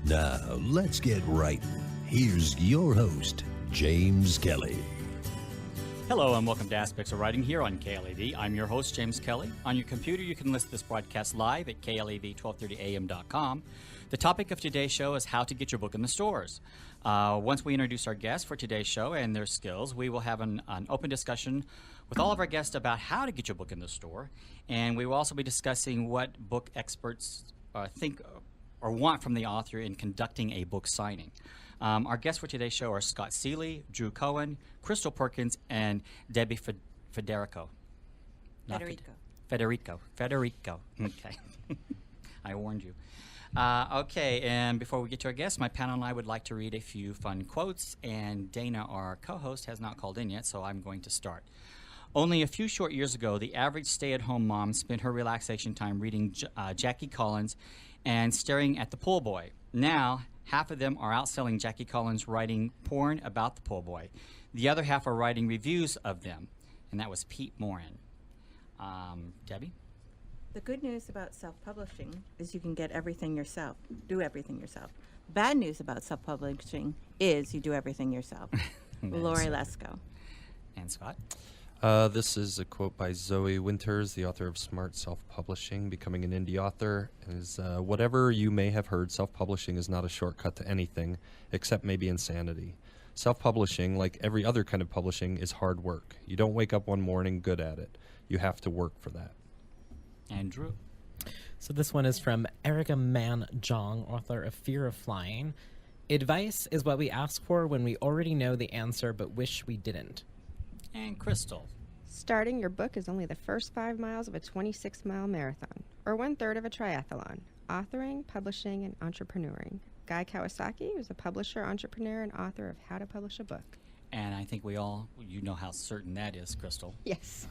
Now, let's get right. Here's your host, James Kelly. Hello and welcome to Aspects of Writing here on KLAV. I'm your host, James Kelly. On your computer, you can listen to this broadcast live at klav1230am.com. The topic of today's show is how to get your book in the stores. Once we introduce our guests for today's show and their skills, we will have an open discussion with all of our guests about how to get your book in the store. And we will also be discussing what book experts think or want from the author in conducting a book signing. Our guests for today's show are Scott Seeley, Drew Cohen, Crystal Perkins, and Debby Federico. Federico. Okay. I warned you. Okay, and before we get to our guests, my panel and I would like to read a few fun quotes, and Dana, our co-host, has not called in yet, so I'm going to start. Only a few short years ago, the average stay-at-home mom spent her relaxation time reading Jackie Collins and staring at the pool boy. Now, half of them are outselling Jackie Collins writing porn about the pool boy. The other half are writing reviews of them, and that was Pete Morin. Debbie? The good news about self-publishing is you can get everything yourself, do everything yourself. Bad news about self-publishing is you do everything yourself. Lori Lesko. And Scott? This is a quote by Zoe Winters, the author of Smart Self-Publishing, Becoming an Indie Author. Is whatever you may have heard, self-publishing is not a shortcut to anything, except maybe insanity. Self-publishing, like every other kind of publishing, is hard work. You don't wake up one morning good at it. You have to work for that. Andrew? So this one is from Erica Mann Jong, author of Fear of Flying. Advice is what we ask for when we already know the answer but wish we didn't. And Crystal? Starting your book is only the first 5 miles of a 26-mile marathon, or 1/3 of a triathlon. Authoring, publishing, and entrepreneuring. Guy Kawasaki is a publisher, entrepreneur, and author of How to Publish a Book. And I think you know how certain that is, Crystal. Yes.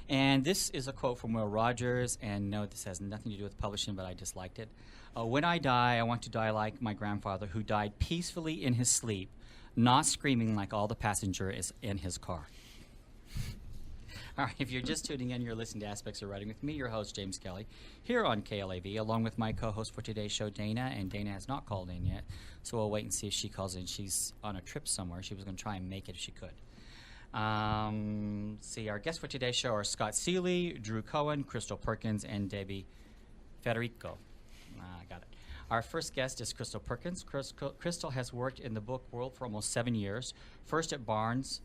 And this is a quote from Will Rogers, and no, this has nothing to do with publishing, but I just liked it. When I die, I want to die like my grandfather, who died peacefully in his sleep, not screaming like all the passengers in his car. All right, if you're just tuning in, you're listening to Aspects of Writing with me, your host, James Kelly, here on KLAV, along with my co-host for today's show, Dana, and Dana has not called in yet, so we'll wait and see if she calls in. She's on a trip somewhere. She was going to try and make it if she could. See, our guests for today's show are Scott Seeley, Drew Cohen, Crystal Perkins, and Debby Federico. I got it. Our first guest is Crystal Perkins. Crystal has worked in the book world for almost 7 years, first at Borders,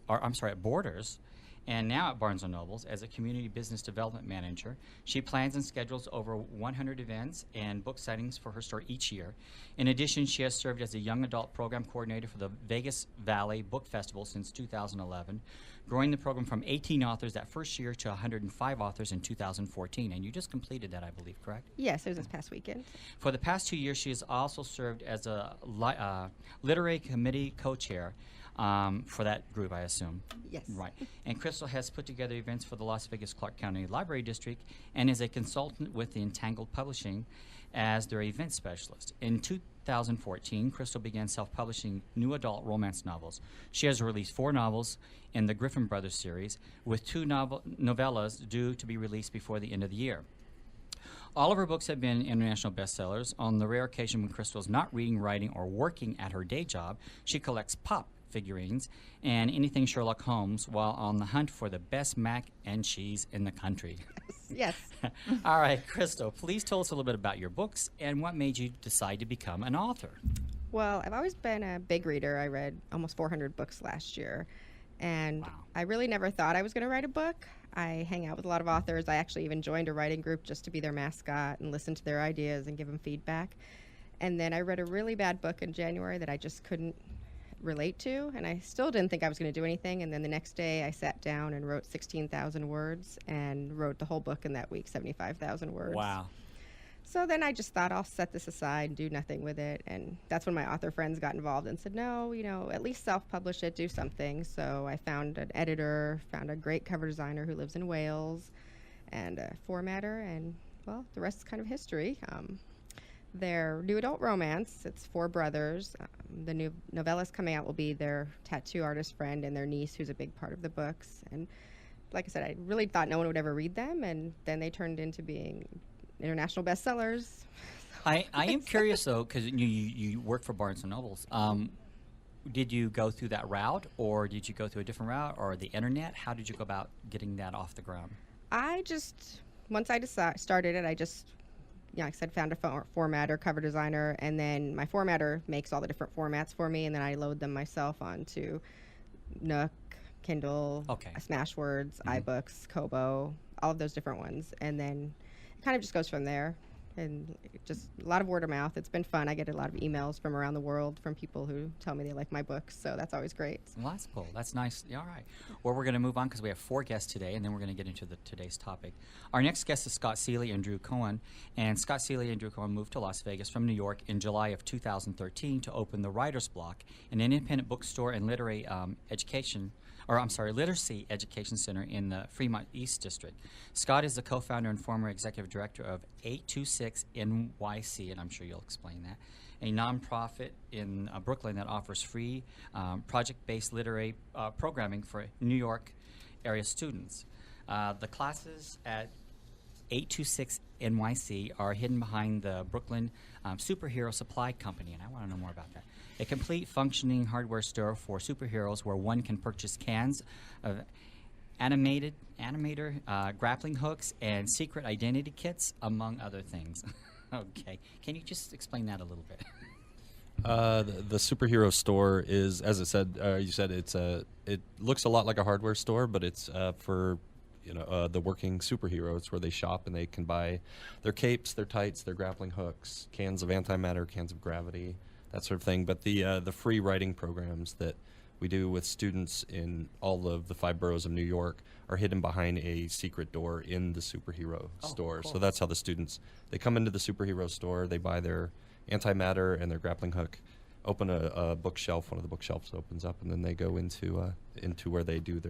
and now at Barnes & Nobles as a community business development manager. She plans and schedules over 100 events and book signings for her store each year. In addition, she has served as a young adult program coordinator for the Vegas Valley Book Festival since 2011, growing the program from 18 authors that first year to 105 authors in 2014. And you just completed that, I believe, correct? Yes, it was this past weekend. For the past 2 years, she has also served as a literary committee co-chair for that group, I assume. Yes. Right. And Crystal has put together events for the Las Vegas Clark County Library District and is a consultant with the Entangled Publishing as their event specialist. In 2014, Crystal began self-publishing new adult romance novels. She has released 4 novels in the Griffin Brothers series, with 2 novellas due to be released before the end of the year. All of her books have been international bestsellers. On the rare occasion when Crystal is not reading, writing, or working at her day job, she collects pop figurines and anything Sherlock Holmes while on the hunt for the best mac and cheese in the country. Yes. All right, Crystal, please tell us a little bit about your books and what made you decide to become an author. Well, I've always been a big reader. I read almost 400 books last year, and Wow. I really never thought I was going to write a book. I hang out with a lot of authors. I actually even joined a writing group just to be their mascot and listen to their ideas and give them feedback. And then I read a really bad book in January that I just couldn't relate to, and I still didn't think I was going to do anything. And then the next day I sat down and wrote 16,000 words and wrote the whole book in that week, 75,000 words. Wow. So then I just thought I'll set this aside and do nothing with it. And that's when my author friends got involved and said, no, at least self-publish it, do something. So I found an editor, found a great cover designer who lives in Wales, and a formatter, and, well, the rest is kind of history. Their new adult romance, it's 4 brothers. The new novellas coming out will be their tattoo artist friend and their niece, who's a big part of the books. And like I said, I really thought no one would ever read them, and then they turned into being international bestsellers. I am curious though, because you work for Barnes and Nobles. Did you go through that route, or did you go through a different route, or the internet? How did you go about getting that off the ground? I just, once I started it, I just, like I said, found a formatter, cover designer, and then my formatter makes all the different formats for me, and then I load them myself onto Nook, Kindle, Smashwords, iBooks, Kobo, all of those different ones, and then it kind of just goes from there. And just a lot of word of mouth. It's been fun. I get a lot of emails from around the world from people who tell me they like my books, so that's always great. Well, that's cool. That's nice. Yeah, all right. Well, we're going to move on because we have 4 guests today, and then we're going to get into today's topic. Our next guest is Scott Seeley and Drew Cohen. And Scott Seeley and Drew Cohen moved to Las Vegas from New York in July of 2013 to open the Writer's Block, an independent bookstore and literacy education center in the Fremont East District. Scott is the co-founder and former executive director of 826 NYC, and I'm sure you'll explain that, a nonprofit in Brooklyn that offers free project-based literary programming for New York area students. The classes at 826 NYC are hidden behind the Brooklyn Superhero Supply Company, and I want to know more about that. A complete functioning hardware store for superheroes where one can purchase cans of animator, grappling hooks, and secret identity kits, among other things. Okay. Can you just explain that a little bit? The superhero store is, as you said, it looks a lot like a hardware store, but it's for the working superheroes where they shop and they can buy their capes, their tights, their grappling hooks, cans of antimatter, cans of gravity, that sort of thing. But the free writing programs that we do with students in all of the 5 boroughs of New York are hidden behind a secret door in the superhero store. Cool. So that's how the students, they come into the superhero store, they buy their antimatter and their grappling hook, open a bookshelf, one of the bookshelves opens up, and then they go into where they do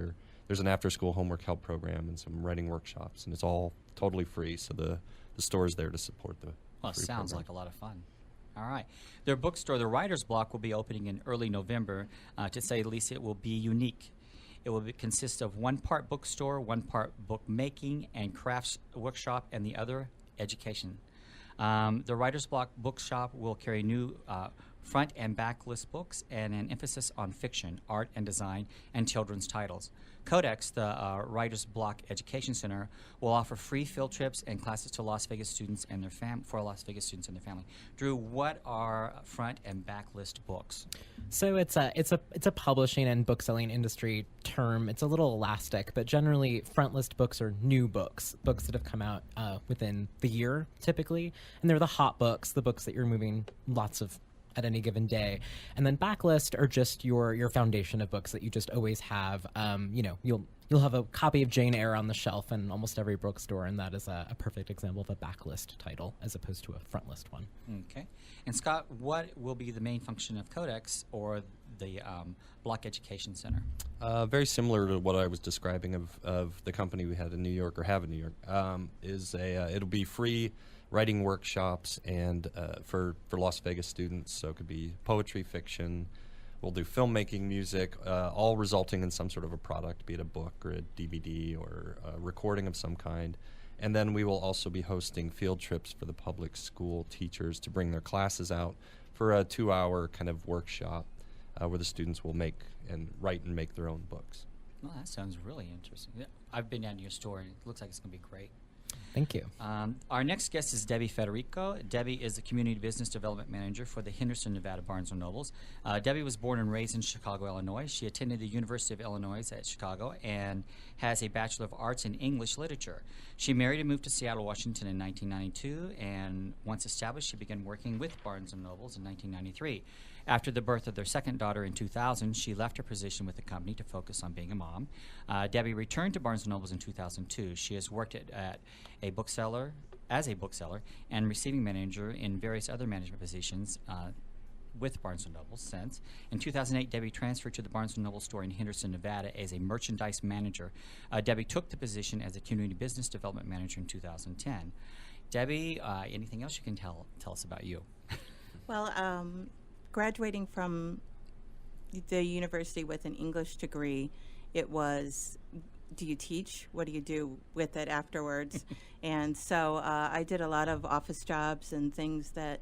there's an after-school homework help program and some writing workshops, and it's all totally free. So the store is there to support the Well, it free sounds program. like a lot of fun. All right. Their bookstore, the Writer's Block, will be opening in early November. To say the least, it will be unique. It will consist of 1 part bookstore, 1 part bookmaking and crafts workshop, and the other education. The Writer's Block bookshop will carry new front and back list books and an emphasis on fiction, art and design, and children's titles. Codex, the Writer's Block Education Center, will offer free field trips and classes to Las Vegas students and their for Las Vegas students and their family. Drew, what are front and back list books? So it's a publishing and bookselling industry term. It's a little elastic, but generally front list books are new books that have come out within the year typically, and they're the hot books, the books that you're moving lots of at any given day. And then backlist are just your foundation of books that you just always have. You'll have a copy of Jane Eyre on the shelf in almost every bookstore, and that is a perfect example of a backlist title as opposed to a front list one. Okay. And Scott, what will be the main function of Codex or the Block Education Center? Very similar to what I was describing of the company we had in New York, or have in New York, it'll be free writing workshops and for Las Vegas students. So it could be poetry, fiction. We'll do filmmaking, music, all resulting in some sort of a product, be it a book or a DVD or a recording of some kind. And then we will also be hosting field trips for the public school teachers to bring their classes out for a 2-hour kind of workshop where the students will write and make their own books. Well, that sounds really interesting. Yeah, I've been down to your store, and it looks like it's going to be great. Thank you. Our next guest is Debby Federico. Debby is the Community Business Development Manager for the Henderson, Nevada Barnes & Nobles. Debby was born and raised in Chicago, Illinois. She attended the University of Illinois at Chicago and has a Bachelor of Arts in English Literature. She married and moved to Seattle, Washington in 1992, and once established, she began working with Barnes & Nobles in 1993. After the birth of their second daughter in 2000, she left her position with the company to focus on being a mom. Debby returned to Barnes & Nobles in 2002. She has worked as a bookseller and receiving manager in various other management positions with Barnes & Noble since. In 2008, Debby transferred to the Barnes & Noble store in Henderson, Nevada as a merchandise manager. Debby took the position as a community business development manager in 2010. Debby, anything else you can tell us about you? Well, graduating from the university with an English degree, it was do you teach? What do you do with it afterwards? And so I did a lot of office jobs and things that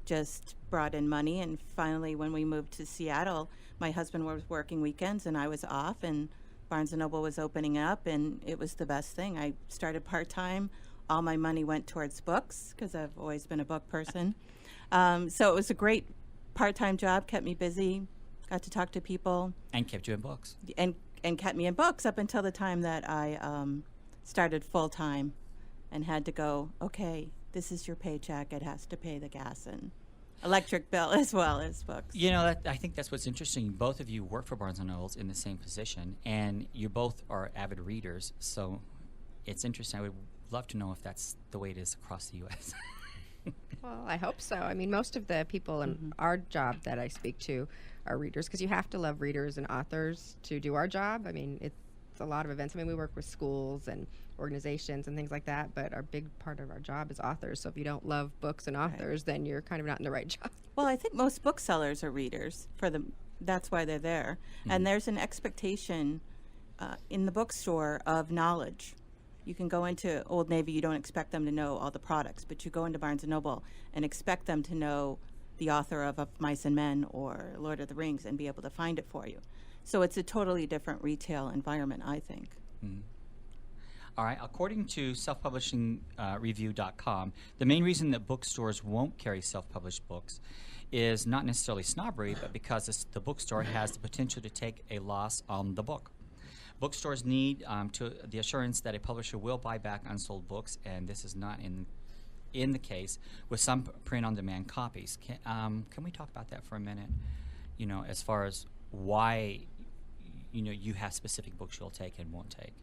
just brought in money. And finally, when we moved to Seattle, my husband was working weekends and I was off, and Barnes & Noble was opening up, and it was the best thing. I started part-time. All my money went towards books because I've always been a book person. So it was a great part-time job, kept me busy, got to talk to people. And kept you in books. And kept me in books up until the time that I started full-time and had to go, okay, this is your paycheck. It has to pay the gas and electric bill as well as books. You know, I think that's what's interesting. Both of you work for Barnes & Noble in the same position, and you both are avid readers, so it's interesting. I would love to know if that's the way it is across the U.S. Well, I hope so. I mean, most of the people in our job that I speak to are readers, because you have to love readers and authors to do our job. I mean, it's a lot of events. I mean, we work with schools and organizations and things like that, but our big part of our job is authors. So if you don't love books and authors, then you're kind of not in the right job. Well, I think most booksellers are readers. That's why they're there. And there's an expectation in the bookstore of knowledge. You can go into Old Navy, you don't expect them to know all the products, but you go into Barnes & Noble and expect them to know the author of Mice and Men or Lord of the Rings and be able to find it for you. So it's a totally different retail environment, I think. All right, according to selfpublishingreview.com, the main reason that bookstores won't carry self-published books is not necessarily snobbery, but because the bookstore has the potential to take a loss on the book. Bookstores need the assurance that a publisher will buy back unsold books, and this is not in the case with some print-on-demand copies. Can we talk about that for a minute? You know, as far as why, you know, you have specific books you'll take and won't take.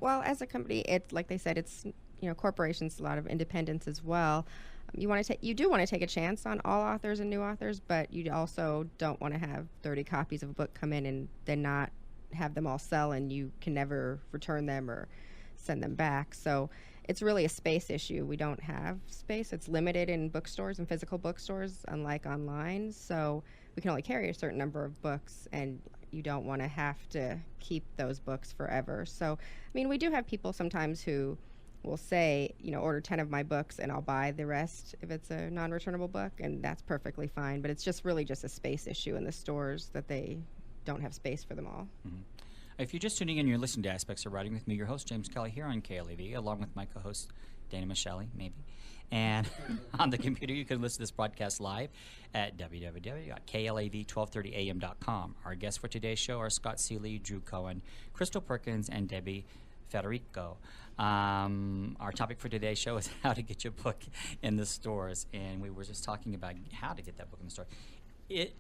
Well, as a company, like they said, it's, you know, corporations, a lot of independence as well. You do want to take a chance on all authors and new authors, but you also don't want to have 30 copies of a book come in and then not have them all sell, and you can never return them or send them back. So it's really a space issue. We don't have space. It's limited in bookstores and physical bookstores, unlike online. So we can only carry a certain number of books, and you don't want to have to keep those books forever. So, I mean, we do have people sometimes who will say, you know, order 10 of my books and I'll buy the rest if it's a non-returnable book, and that's perfectly fine. But it's just really just a space issue in the stores that they don't have space for them all. If you're just tuning in, you're listening to Aspects of Writing with me, your host, James Kelly, here on KLAV, along with my co-host, Dana Michelle, maybe. And on the computer, you can listen to this broadcast live at www.klav1230am.com. Our guests for today's show are Scott Seeley, Drew Cohen, Crystal Perkins, and Debby Federico. Our topic for today's show is how to get your book in the stores, and we were just talking about how to get that book in the store. It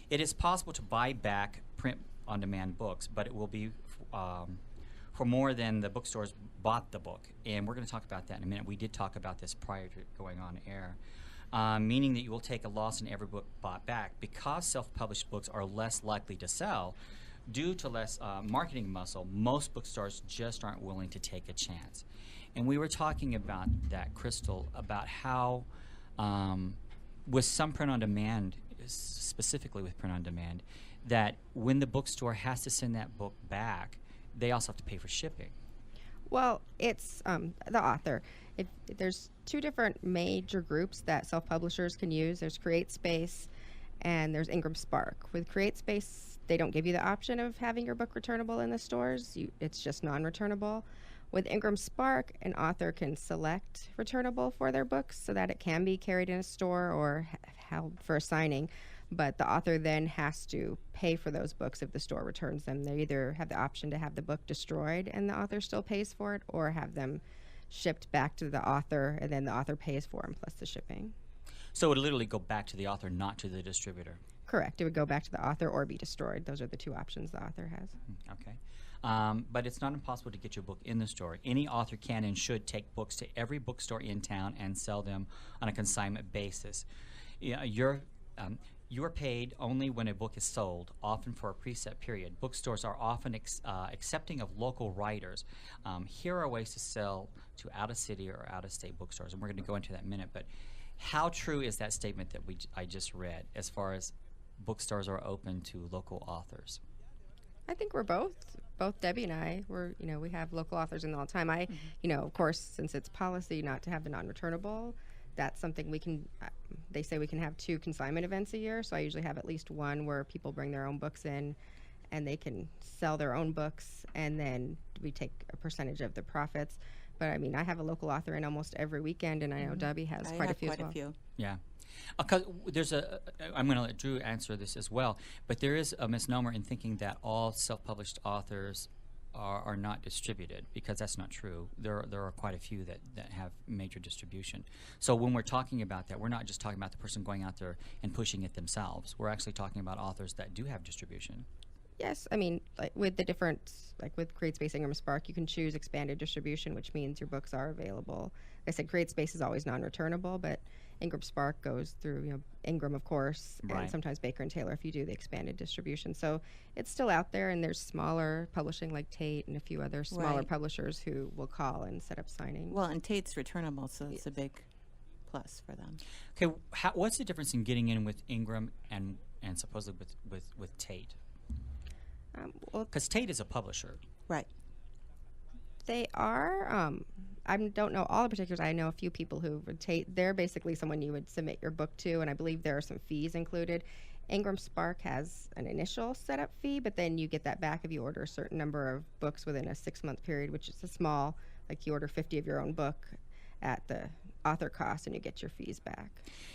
is possible to buy back print-on-demand books, but it will be for more than the bookstores bought the book. And we're going to talk about that in a minute. We did talk about this prior to going on air, meaning that you will take a loss in every book bought back. Because self-published books are less likely to sell due to less marketing muscle, most bookstores just aren't willing to take a chance. And we were talking about that, Crystal, about how with some print-on-demand, specifically with print-on-demand, that when the bookstore has to send that book back, they also have to pay for shipping. Well, it's the author. There's two different major groups that self-publishers can use. There's CreateSpace and there's Ingram Spark. With CreateSpace, they don't give you the option of having your book returnable in the stores. It's just non-returnable. With Ingram Spark, an author can select returnable for their books so that it can be carried in a store or held for a signing. But the author then has to pay for those books if the store returns them. They either have the option to have the book destroyed and the author still pays for it, or have them shipped back to the author and then the author pays for them plus the shipping. So it would literally go back to the author, not to the distributor. Correct. It would go back to the author or be destroyed. Those are the two options the author has. Okay. But it's not impossible to get your book in the store. Any author can and should take books to every bookstore in town and sell them on a consignment basis. You're paid only when a book is sold, often for a preset period. Bookstores are often accepting of local writers. Here are ways to sell to out-of-city or out-of-state bookstores, and we're going to go into that in a minute. But how true is that statement that I just read as far as bookstores are open to local authors? I think we're both Debbie and I, we have local authors in all the time. Of course, since it's policy not to have the non-returnable, that's something we can, they say we can have 2 consignment events a year. So I usually have at least one where people bring their own books in and they can sell their own books, and then we take a percentage of the profits. But I mean, I have a local author in almost every weekend, and I know Debbie has quite a few as well. Yeah. Because I'm going to let Drew answer this as well, but there is a misnomer in thinking that all self-published authors are not distributed, because that's not true. There are quite a few that have major distribution. So when we're talking about that, we're not just talking about the person going out there and pushing it themselves. We're actually talking about authors that do have distribution. Yes, I mean, like with the different, like with CreateSpace, Ingram Spark, you can choose expanded distribution, which means your books are available. Like I said, CreateSpace is always non-returnable, but Ingram Spark goes through, Ingram, of course, and sometimes Baker and Taylor if you do the expanded distribution. So it's still out there, and there's smaller publishing like Tate and a few other smaller publishers who will call and set up signings. Well, and Tate's returnable, so it's a big plus for them. Okay, what's the difference in getting in with Ingram and supposedly with Tate? Because Tate is a publisher. Right. They are. I don't know all the particulars. I know a few people who would Tate. They're basically someone you would submit your book to, and I believe there are some fees included. Ingram Spark has an initial setup fee, but then you get that back if you order a certain number of books within a 6-month period, which is a small, like you order 50 of your own book at the author cost, and you get your fees back.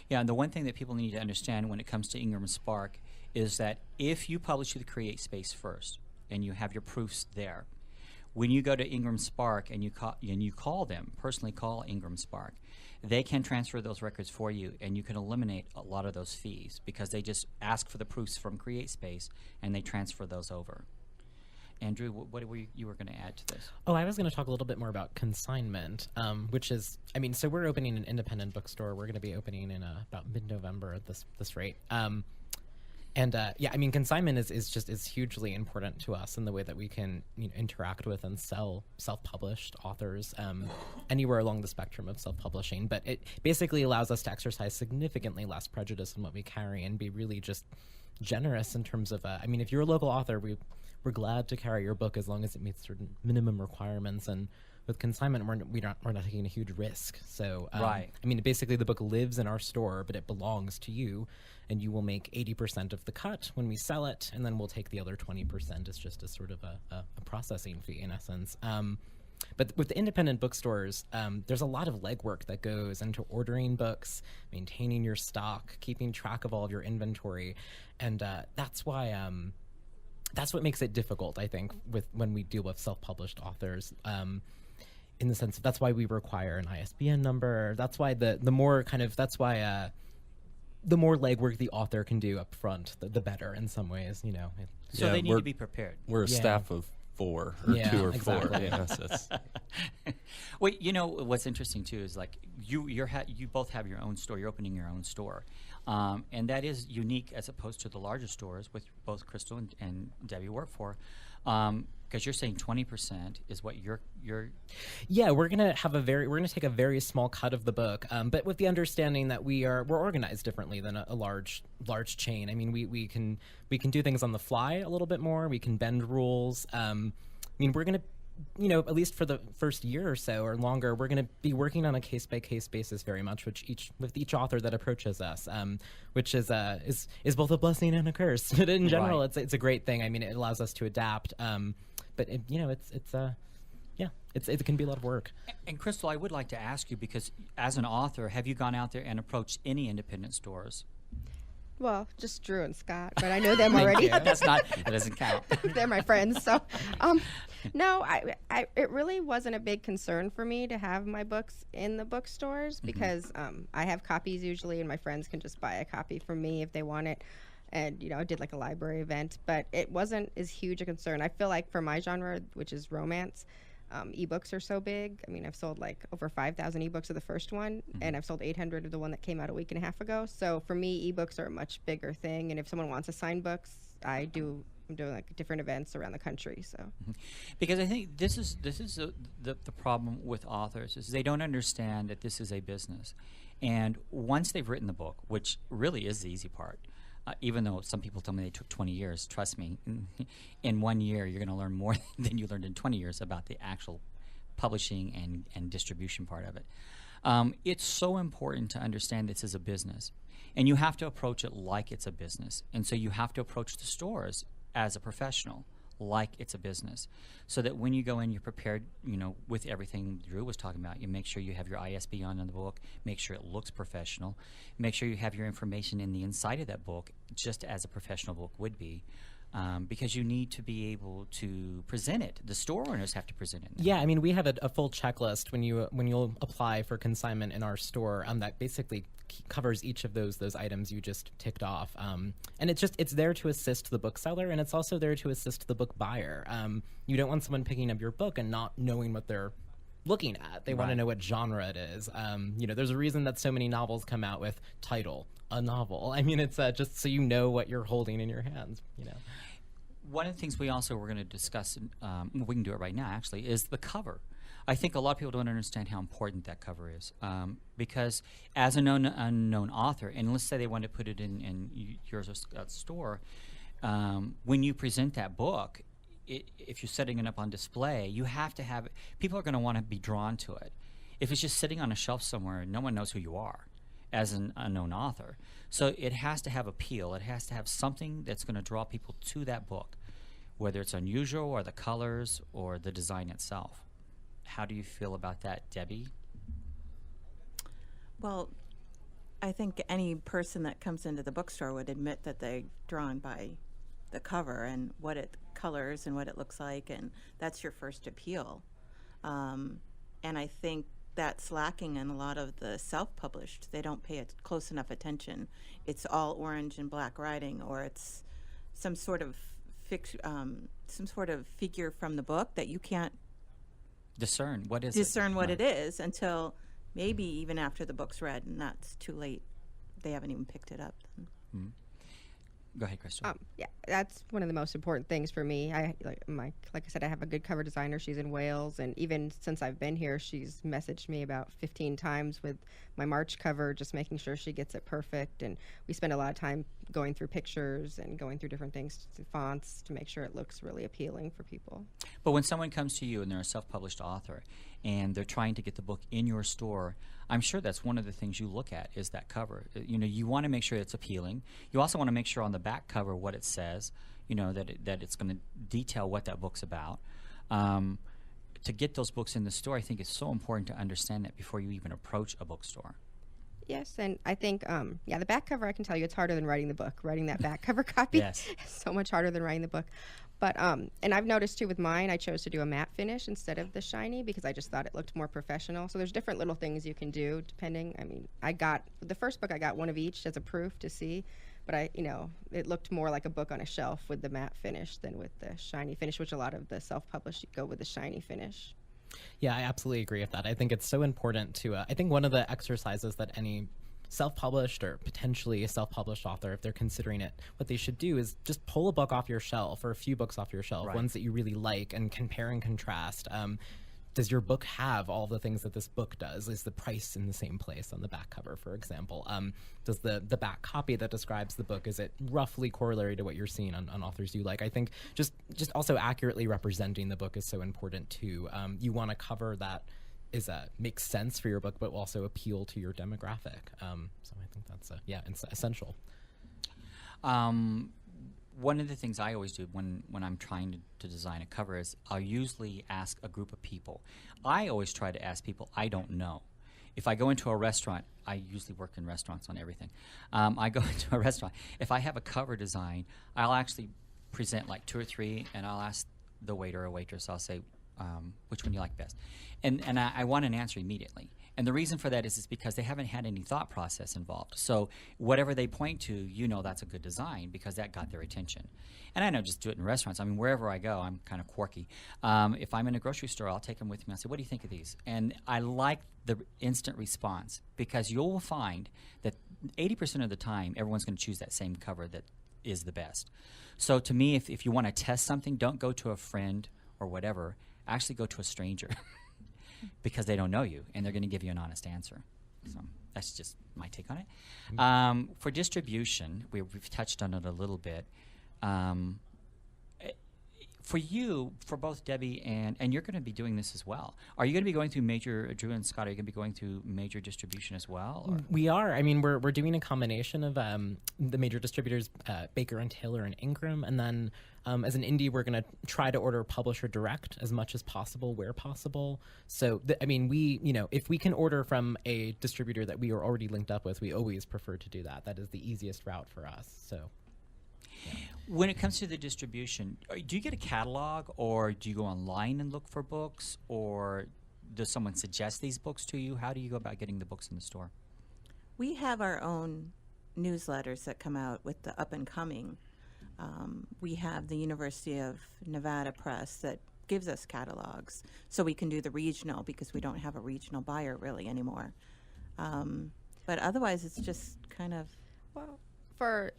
Yeah, and the one thing that people need to understand when it comes to Ingram Spark is that if you publish to the CreateSpace first and you have your proofs there, when you go to Ingram Spark and you call them, personally call Ingram Spark, they can transfer those records for you, and you can eliminate a lot of those fees because they just ask for the proofs from CreateSpace and they transfer those over. Andrew, what were you were going to add to this? Oh, I was going to talk a little bit more about consignment, which is, so we're opening an independent bookstore. We're going to be opening in about mid-November at this rate. Consignment is hugely important to us in the way that we can interact with and sell self-published authors anywhere along the spectrum of self-publishing. But it basically allows us to exercise significantly less prejudice in what we carry and be really just generous in terms of, if you're a local author, we're glad to carry your book as long as it meets certain minimum requirements. And with consignment, we're not taking a huge risk. So, basically the book lives in our store, but it belongs to you, and you will make 80% of the cut when we sell it, and then we'll take the other 20% as just a sort of a processing fee in essence. But with the independent bookstores, there's a lot of legwork that goes into ordering books, maintaining your stock, keeping track of all of your inventory, and that's why. That's what makes it difficult, I think, when we deal with self-published authors. In the sense that's why we require an ISBN number. That's why the more legwork the author can do up front, the better in some ways. So they need to be prepared. We're a staff of 4 or 2 or 4. Yes, Well, what's interesting too is like you both have your own store. You're opening your own store, and that is unique as opposed to the larger stores, which both Crystal and Debbie work for. Because you're saying 20% is what you're. Yeah, we're gonna take a very small cut of the book, but with the understanding that we're organized differently than a large chain. We can do things on the fly a little bit more. We can bend rules. We're gonna, at least for the first year or so or longer, we're gonna be working on a case by case basis very much, with each author that approaches us, which is both a blessing and a curse. But in general, it's a great thing. It allows us to adapt. But it can be a lot of work. And Crystal, I would like to ask you, because as an author, have you gone out there and approached any independent stores? Well, just Drew and Scott, but I know them already. That doesn't count. They're my friends. So, no, it really wasn't a big concern for me to have my books in the bookstores because I have copies usually, and my friends can just buy a copy from me if they want it. And, I did like a library event, but it wasn't as huge a concern. I feel like for my genre, which is romance, ebooks are so big. I've sold like over 5,000 ebooks of the first one, and I've sold 800 of the one that came out a week and a half ago. So for me, ebooks are a much bigger thing. And if someone wants to sign books, I'm doing like different events around the country. So, because I think this is the problem with authors is they don't understand that this is a business, and once they've written the book, which really is the easy part, Even though some people tell me they took 20 years, trust me, in 1 year you're going to learn more than you learned in 20 years about the actual publishing and distribution part of it. It's so important to understand this is a business, and you have to approach it like it's a business. And so you have to approach the stores as a professional, like it's a business, so that when you go in, you're prepared, with everything Drew was talking about. You make sure you have your ISBN on the book, make sure it looks professional, make sure you have your information in the inside of that book, just as a professional book would be. Because you need to be able to present it. The store owners have to present it. Yeah, I mean, we have a full checklist when you'll apply for consignment in our store that basically covers each of those items you just ticked off. And it's there to assist the bookseller, and it's also there to assist the book buyer. You don't want someone picking up your book and not knowing what they're looking at. They want to know what genre it is. There's a reason that so many novels come out with title, a novel. I mean, it's just so you know what you're holding in your hands. One of the things we also were going to discuss, we can do it right now actually, is the cover. I think a lot of people don't understand how important that cover is, because as an unknown author, and let's say they want to put it in your store, when you present that book, if you're setting it up on display, you have to have, people are going to want to be drawn to it. If it's just sitting on a shelf somewhere, no one knows who you are as an unknown author. So it has to have appeal. It has to have something that's going to draw people to that book, whether it's unusual or the colors or the design itself. How do you feel about that, Debbie? Well, I think any person that comes into the bookstore would admit that they're drawn by the cover and what it colors and what it looks like, and that's your first appeal. And I think that's lacking in a lot of the self-published. They don't pay close enough attention. It's all orange and black writing, or it's some sort of figure from the book that you can't discern what is discern what it is until maybe even after the book's read, and that's too late. They haven't even picked it up then. Mm-hmm. Go ahead, Crystal. Yeah, that's one of the most important things for me. Like I said, I have a good cover designer. She's in Wales, and even since I've been here, she's messaged me about 15 times with my March cover, just making sure she gets it perfect. And we spend a lot of time going through pictures and going through different things, fonts, to make sure it looks really appealing for people. But when someone comes to you and they're a self-published author and they're trying to get the book in your store, I'm sure that's one of the things you look at is that cover. You want to make sure it's appealing. You also want to make sure on the back cover what it says, that it's going to detail what that book's about. To get those books in the store, I think it's so important to understand that before you even approach a bookstore. Yes, and I think, the back cover, I can tell you, it's harder than writing the book. Writing that back cover copy is so much harder than writing the book. But, and I've noticed, too, with mine, I chose to do a matte finish instead of the shiny because I just thought it looked more professional. So there's different little things you can do depending. I mean, the first book, I got one of each as a proof to see. But it looked more like a book on a shelf with the matte finish than with the shiny finish, which a lot of the self-published go with the shiny finish. Yeah, I absolutely agree with that. I think it's so important to, I think one of the exercises that any self-published or potentially a self-published author, if they're considering it, what they should do is just pull a book off your shelf or a few books off your shelf, ones that you really like, and compare and contrast. Does your book have all the things that this book does? Is the price in the same place on the back cover, for example? Does the back copy that describes the book, is it roughly corollary to what you're seeing on authors you like? I think just also accurately representing the book is so important too. You want a cover that makes sense for your book, but will also appeal to your demographic. So I think that's it's essential. One of the things I always do when I'm trying to design a cover is I'll usually ask a group of people. I always try to ask people I don't know. If I go into a restaurant, I usually work in restaurants on everything. I go into a restaurant. If I have a cover design, I'll actually present like 2 or 3, and I'll ask the waiter or waitress, I'll say, which one do you like best? And I want an answer immediately. And the reason for that is because they haven't had any thought process involved. So whatever they point to, that's a good design because that got their attention. And I don't just do it in restaurants. I mean, wherever I go, I'm kind of quirky. If I'm in a grocery store, I'll take them with me. I'll say, what do you think of these? And I like the instant response because you'll find that 80% of the time, everyone's going to choose that same cover that is the best. So to me, if you want to test something, don't go to a friend or whatever. Actually go to a stranger because they don't know you, and they're going to give you an honest answer. So. That's just my take on it. For distribution, we've touched on it a little bit. For you, for both Debbie and you're going to be doing this as well. Are you going to be going through major, Drew and Scott, are you going to be going through major distribution as well? Or? We are. I mean, we're doing a combination of the major distributors, Baker and Taylor and Ingram, and then as an indie, we're going to try to order publisher direct as much as possible, where possible. So, I mean, if we can order from a distributor that we are already linked up with, we always prefer to do that. That is the easiest route for us. So. Yeah. When it comes to the distribution, do you get a catalog, or do you go online and look for books, or does someone suggest these books to you? How do you go about getting the books in the store? We have our own newsletters that come out with the up and coming. We have the University of Nevada Press that gives us catalogs, so we can do the regional because we don't have a regional buyer really anymore. But otherwise, it's just kind of Well, for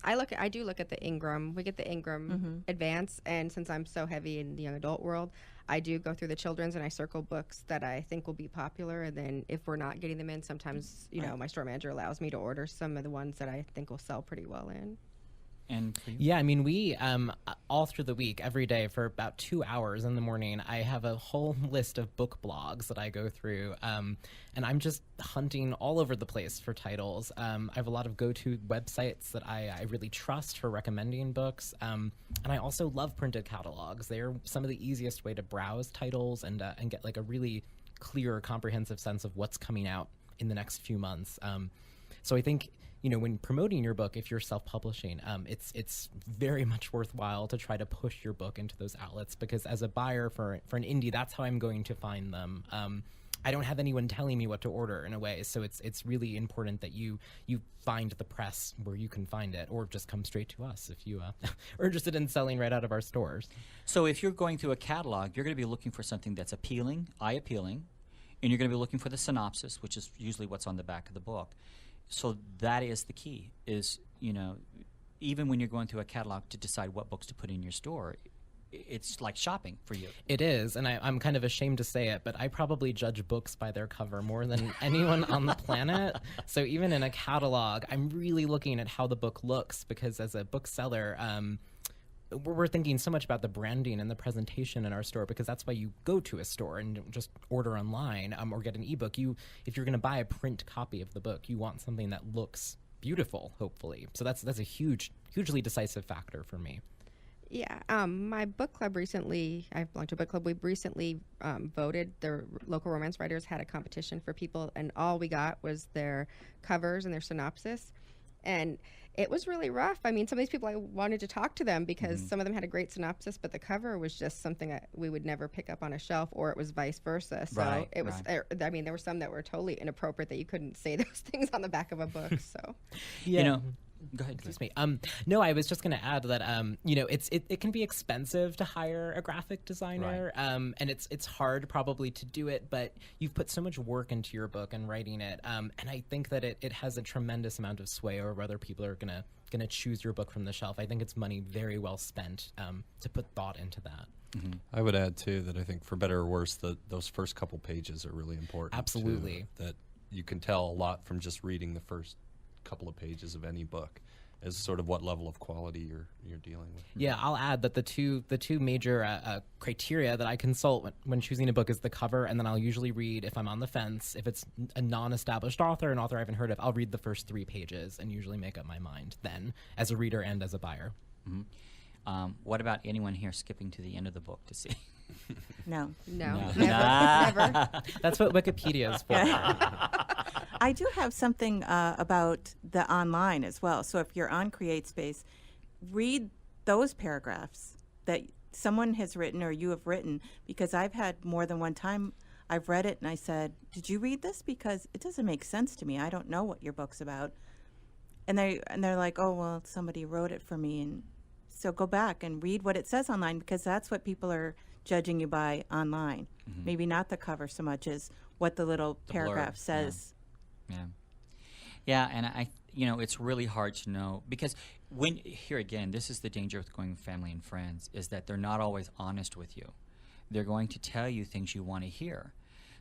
I do look at the Ingram. We get the Ingram Advance, and since I'm so heavy in the young adult world, I do go through the children's and I circle books that I think will be popular. And then if we're not getting them in, sometimes my store manager allows me to order some of the ones that I think will sell pretty well in. And for you? Yeah, I mean, we all through the week, every day for about 2 hours in the morning, I have a whole list of book blogs that I go through, and I'm just hunting all over the place for titles. I have a lot of go-to websites that I really trust for recommending books, and I also love printed catalogs. They are some of the easiest way to browse titles and get like a really clear, comprehensive sense of what's coming out in the next few months. So I think, when promoting your book, if you're self-publishing, it's very much worthwhile to try to push your book into those outlets, because as a buyer for an indie, that's how I'm going to find them. I don't have anyone telling me what to order in a way, so it's really important that you find the press where you can find it, or just come straight to us if you are interested in selling right out of our stores. So if you're going through a catalog, you're going to be looking for something that's appealing, eye-appealing, and you're going to be looking for the synopsis, which is usually what's on the back of the book. So that is the key, is, even when you're going through a catalog to decide what books to put in your store, it's like shopping for you. It is, and I'm kind of ashamed to say it, but I probably judge books by their cover more than anyone on the planet. So even in a catalog, I'm really looking at how the book looks, because as a bookseller, we're thinking so much about the branding and the presentation in our store, because that's why you go to a store and don't just order online or get an ebook. If you're going to buy a print copy of the book, you want something that looks beautiful, hopefully. So that's a hugely decisive factor for me. Yeah, my book club recently, I belong to a book club, we recently voted, the local romance writers had a competition for people, and all we got was their covers and their synopsis. And it was really rough. I mean, some of these people, I wanted to talk to them because some of them had a great synopsis, but the cover was just something that we would never pick up on a shelf, or it was vice versa. So it was, I mean, there were some that were totally inappropriate that you couldn't say those things on the back of a book. So, yeah. Go ahead. Excuse me. No, I was just going to add that it can be expensive to hire a graphic designer, and it's hard probably to do it, but you've put so much work into your book and writing it, and I think that it has a tremendous amount of sway over whether people are gonna choose your book from the shelf. I think it's money very well spent to put thought into that. Mm-hmm. I would add too that I think for better or worse that those first couple pages are really important. Absolutely. Too, that you can tell a lot from just reading the first couple of pages of any book as sort of what level of quality you're dealing with. Yeah, I'll add that the two major criteria that I consult when choosing a book is the cover, and then I'll usually read, if I'm on the fence, if it's a non-established author, an author I haven't heard of, I'll read the first 3 pages and usually make up my mind then, as a reader and as a buyer. Mm-hmm. What about anyone here skipping to the end of the book to see? no. Never. That's what Wikipedia is for. I do have something about the online as well. So if you're on CreateSpace, read those paragraphs that someone has written or you have written, because I've had more than one time I've read it and I said, did you read this? Because it doesn't make sense to me. I don't know what your book's about. And they're like, oh, well, somebody wrote it for me. And so go back and read what it says online, because that's what people are judging you by online. Mm-hmm. Maybe not the cover so much as what the little paragraph says. Yeah, and it's really hard to know, because here again, this is the danger with going with family and friends, is that they're not always honest with you. They're going to tell you things you want to hear.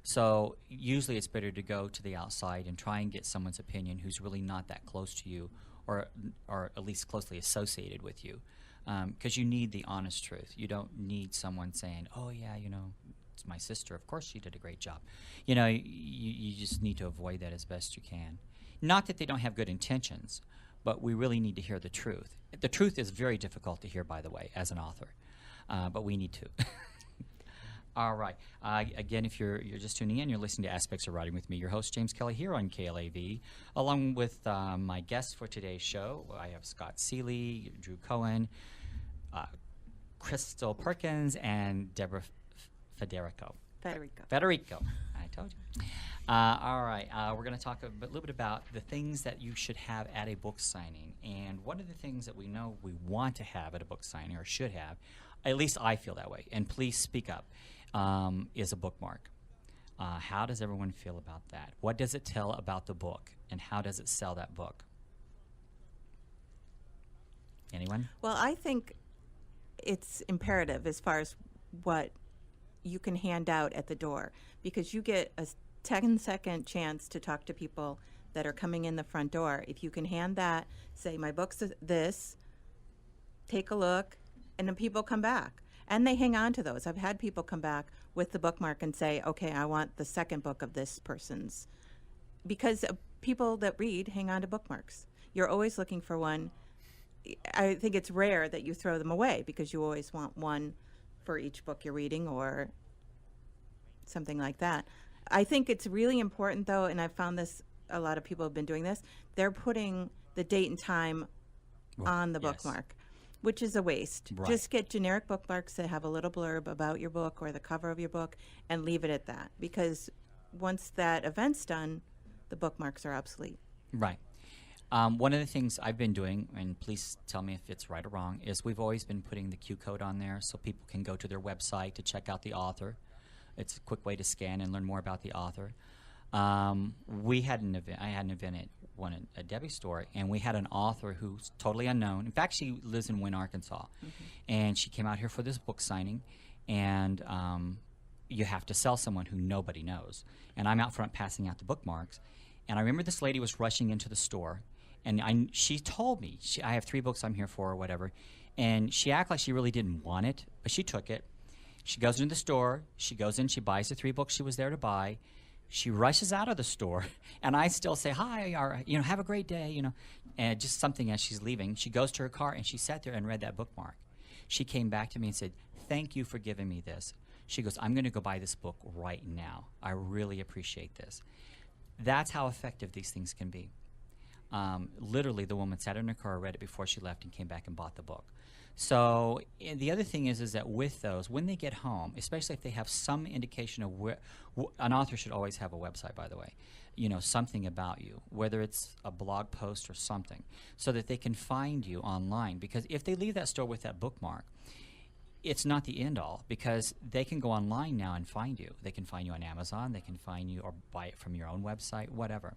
So usually it's better to go to the outside and try and get someone's opinion who's really not that close to you, or at least closely associated with you, because you need the honest truth. You don't need someone saying, "Oh yeah, it's my sister. Of course she did a great job." You just need to avoid that as best you can. Not that they don't have good intentions, but we really need to hear the truth. The truth is very difficult to hear, by the way, as an author, but we need to. All right. Again, if you're just tuning in, you're listening to Aspects of Writing with me, your host, James Kelly, here on KLAV, along with my guests for today's show. I have Scott Seeley, Drew Cohen, Crystal Perkins, and Deborah Federico. Federico. I told you. All right. We're going to talk a little bit about the things that you should have at a book signing. And one of the things that we know we want to have at a book signing, or should have, at least I feel that way, and please speak up, is a bookmark. How does everyone feel about that? What does it tell about the book, and how does it sell that book? Anyone? Well, I think it's imperative as far as what you can hand out at the door, because you get a 10-second chance to talk to people that are coming in the front door. If you can hand that, say, my book's this, take a look, and then people come back. And they hang on to those. I've had people come back with the bookmark and say, okay, I want the second book of this person's. Because people that read hang on to bookmarks. You're always looking for one. I think it's rare that you throw them away, because you always want one for each book you're reading or something like that. I think it's really important, though, and I've found this, a lot of people have been doing this, they're putting the date and time on the bookmark, which is a waste. Right. Just get generic bookmarks that have a little blurb about your book or the cover of your book and leave it at that, because once that event's done, the bookmarks are obsolete. Right. One of the things I've been doing, and please tell me if it's right or wrong, is we've always been putting the Q code on there so people can go to their website to check out the author. It's a quick way to scan and learn more about the author. We had an event. I had an event at a Debby store, and we had an author who's totally unknown. In fact, she lives in Wynne, Arkansas, and she came out here for this book signing. And you have to sell someone who nobody knows. And I'm out front passing out the bookmarks, and I remember this lady was rushing into the store, and she told me, I have 3 books I'm here for, or whatever, and she acted like she really didn't want it, but she took it. She goes into the store, she goes in, she buys the 3 books she was there to buy. She rushes out of the store, and I still say, hi, or, have a great day, and just something as she's leaving. She goes to her car, and she sat there and read that bookmark. She came back to me and said, thank you for giving me this. She goes, I'm going to go buy this book right now. I really appreciate this. That's how effective these things can be. Literally, the woman sat in her car, read it before she left, and came back and bought the book. So the other thing is that with those, when they get home, especially if they have some indication of where, an author should always have a website, by the way, something about you, whether it's a blog post or something, so that they can find you online. Because if they leave that store with that bookmark, it's not the end all, because they can go online now and find you. They can find you on Amazon, they can find you or buy it from your own website, whatever.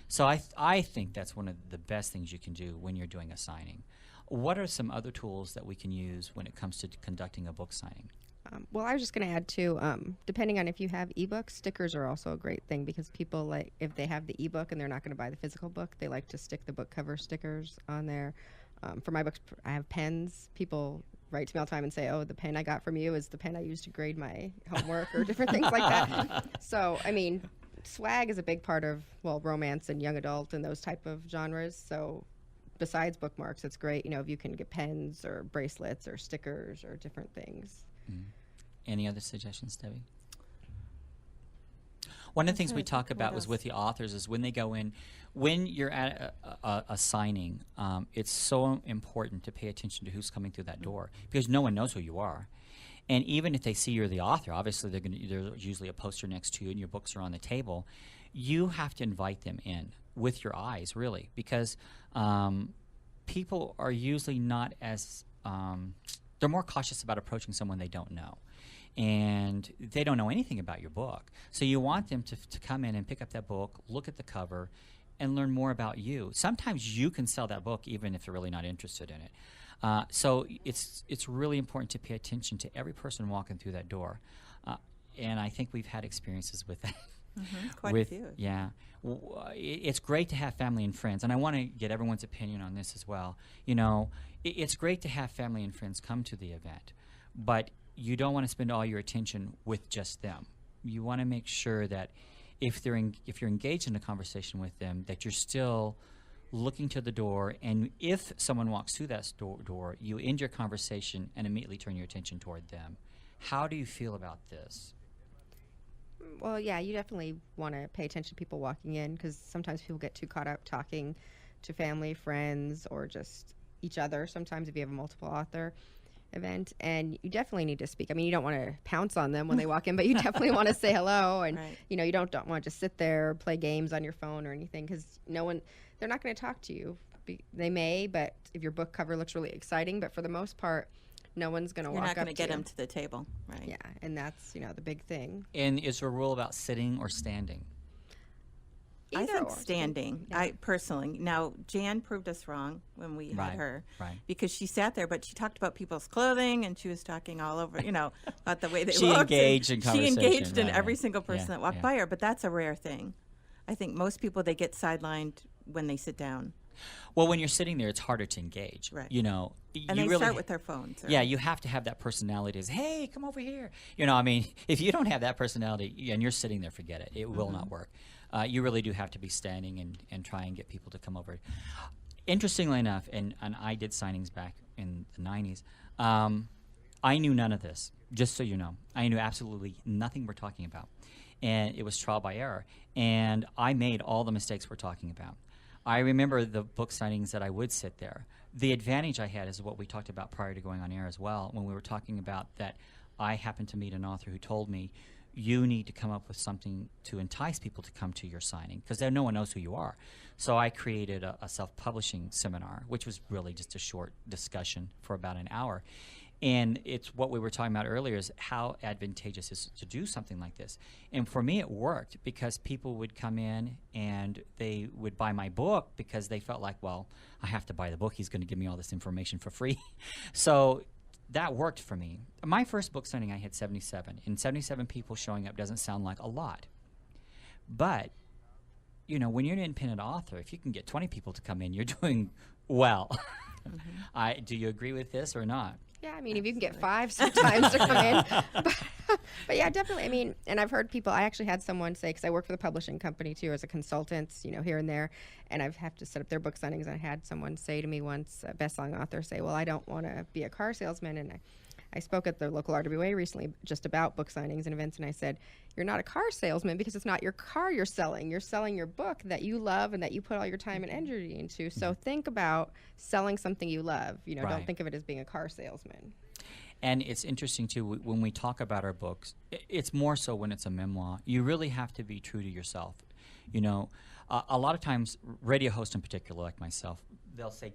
So I think that's one of the best things you can do when you're doing a signing. What are some other tools that we can use when it comes to conducting a book signing? Well, I was just going to add too, depending on if you have ebooks, stickers are also a great thing, because people, like, if they have the ebook and they're not going to buy the physical book, they like to stick the book cover stickers on there. For my books, I have pens. People write to me all the time and say, oh, the pen I got from you is the pen I used to grade my homework, or different things like that. So, I mean, swag is a big part of, romance and young adult and those type of genres. So besides bookmarks, it's great, if you can get pens or bracelets or stickers or different things. Any other suggestions, Debbie? One of the things we talk about was with the authors is when they go in, when you're at a signing, it's so important to pay attention to who's coming through that door, because no one knows who you are. And even if they see you're the author, obviously there's usually a poster next to you and your books are on the table. You have to invite them in with your eyes, really, because people are usually not as they're more cautious about approaching someone they don't know. And they don't know anything about your book. So you want them to come in and pick up that book, look at the cover, and learn more about you. Sometimes you can sell that book even if they're really not interested in it. So it's really important to pay attention to every person walking through that door. and I think we've had experiences with that. Quite a few. Yeah. It's great to have family and friends, and I want to get everyone's opinion on this as well. You know, it's great to have family and friends come to the event, but you don't want to spend all your attention with just them. You want to make sure that if you're engaged in a conversation with them, that you're still looking to the door, and if someone walks through that door, you end your conversation and immediately turn your attention toward them. How do you feel about this? Well, yeah, you definitely want to pay attention to people walking in, because sometimes people get too caught up talking to family, friends, or just each other. Sometimes if you have a multiple author event, and you definitely need to speak. I mean, you don't want to pounce on them when they walk in, but you definitely want to say hello, and Right. you know, you don't want to just sit there, play games on your phone or anything, because they're not going to talk to you. They may, but if your book cover looks really exciting, but for the most part, no one's going to You're walk not going up to get you. them to the table, right? Yeah, and that's, you know, the big thing. And is there a rule about sitting or standing? I Either think or. standing. Yeah. I personally. Now, Jan proved us wrong when we Right, had her, right. because she sat there, but she talked about people's clothing, and she was talking all over, you know, about the way they She looked. engaged in She conversation, engaged in right, every right. single person Yeah, that walked yeah. by her, but that's a rare thing. I think most people, they get sidelined when they sit down, Well, when you're sitting there, it's harder to engage. Right. You know, and you they really start with their phones. Yeah, you have to have that personality. Is hey, come over here. You know, I mean, if you don't have that personality and you're sitting there, forget it. It will not work. You really do have to be standing and try and get people to come over. Interestingly enough, and I did signings back in the 90s, I knew none of this, just so you know. I knew absolutely nothing we're talking about. And it was trial by error. And I made all the mistakes we're talking about. I remember the book signings that I would sit there. The advantage I had is what we talked about prior to going on air as well, when we were talking about that I happened to meet an author who told me, you need to come up with something to entice people to come to your signing, because no one knows who you are. So I created a self-publishing seminar, which was really just a short discussion for about an hour. And it's what we were talking about earlier, is how advantageous it is to do something like this. And for me, it worked, because people would come in and they would buy my book because they felt like, well, I have to buy the book. He's going to give me all this information for free. So that worked for me. My first book signing, I had 77. And 77 people showing up doesn't sound like a lot. But, you know, when you're an independent author, if you can get 20 people to come in, you're doing well. Do you agree with this or not? Yeah, I mean, if you can get 5 sometimes to come in. But yeah, definitely. I mean, and I've heard people, I actually had someone say, because I work for the publishing company too as a consultant, you know, here and there, and I've have to set up their book signings. And I had someone say to me once, a best-selling author, say, well, I don't want to be a car salesman. And I spoke at the local RWA recently just about book signings and events, and I said, you're not a car salesman because it's not your car you're selling. You're selling your book that you love and that you put all your time and energy into. So think about selling something you love. You know, Right. don't think of it as being a car salesman. And it's interesting, too, when we talk about our books, it's more so when it's a memoir. You really have to be true to yourself. You know, a lot of times, radio hosts in particular, like myself, they'll say,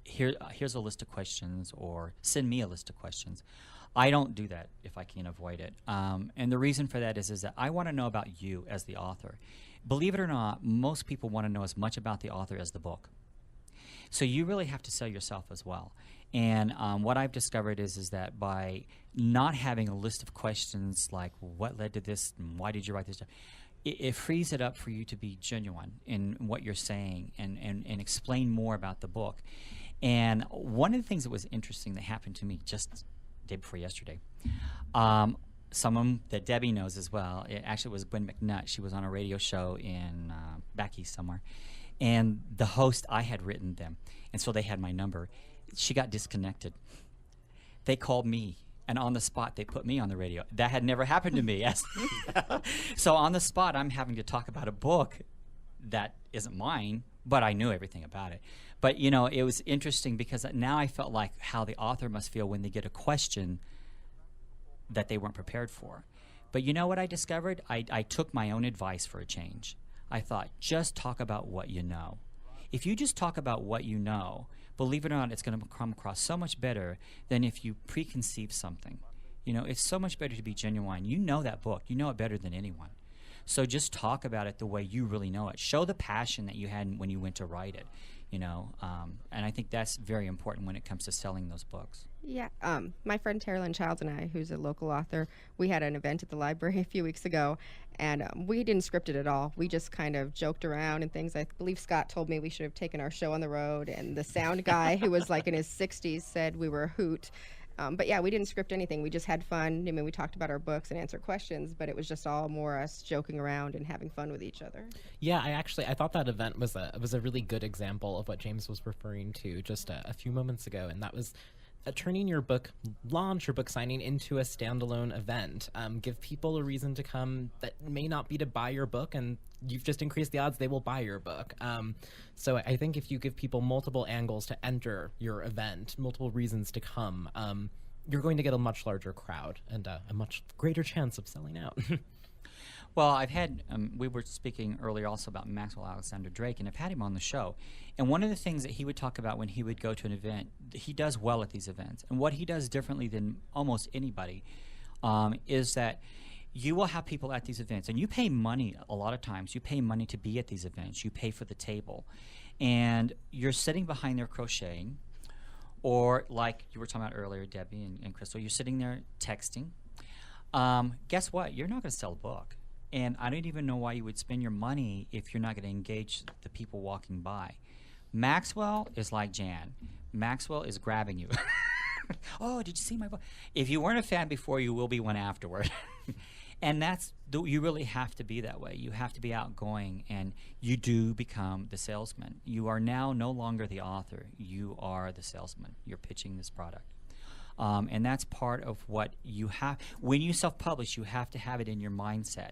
here's a list of questions, or send me a list of questions. I don't do that if I can avoid it. And the reason for that is that I want to know about you as the author. Believe it or not, most people want to know as much about the author as the book. So you really have to sell yourself as well. And what I've discovered is that by not having a list of questions like what led to this and why did you write this, it frees it up for you to be genuine in what you're saying and explain more about the book. And one of the things that was interesting that happened to me just day before yesterday, someone that Debby knows as well, it actually was Gwen McNutt. She was on a radio show in back east somewhere. And the host, I had written them, and so they had my number. She got disconnected. They called me, and on the spot, they put me on the radio. That had never happened to me. So on the spot, I'm having to talk about a book that isn't mine, but I knew everything about it. But, you know, it was interesting because now I felt like how the author must feel when they get a question that they weren't prepared for. But you know what I discovered? I took my own advice for a change. I thought, just talk about what you know. If you just talk about what you know, believe it or not, it's going to come across so much better than if you preconceive something. You know, it's so much better to be genuine. You know that book. You know it better than anyone. So just talk about it the way you really know it. Show the passion that you had when you went to write it. and I think that's very important when it comes to selling those books. Yeah, my friend Tara Lynn Childs and I, who's a local author, we had an event at the library a few weeks ago, and we didn't script it at all. We just kind of joked around and things. I believe Scott told me we should have taken our show on the road, and the sound guy, who was like in his 60s, said we were a hoot. But yeah, we didn't script anything. We just had fun. I mean, we talked about our books and answered questions, but it was just all more us joking around and having fun with each other. Yeah, I thought that event was a really good example of what James was referring to just a few moments ago, and that was turning your book launch or book signing into a standalone event. Give people a reason to come that may not be to buy your book, and you've just increased the odds they will buy your book. So I think if you give people multiple angles to enter your event, multiple reasons to come, you're going to get a much larger crowd and a much greater chance of selling out. Well, I've had, we were speaking earlier also about Maxwell Alexander Drake, and I've had him on the show. And one of the things that he would talk about when he would go to an event, he does well at these events. And what he does differently than almost anybody is that you will have people at these events, and you pay money a lot of times. You pay money to be at these events. You pay for the table. And you're sitting behind there crocheting, or like you were talking about earlier, Debbie and Crystal, you're sitting there texting. Guess what? You're not going to sell a book. And I don't even know why you would spend your money if you're not going to engage the people walking by. Maxwell is like Jan. Maxwell is grabbing you. Oh, did you see my book? If you weren't a fan before, you will be one afterward. And you really have to be that way. You have to be outgoing, and you do become the salesman. You are now no longer the author. You are the salesman. You're pitching this product. And that's part of what you have. When you self-publish, you have to have it in your mindset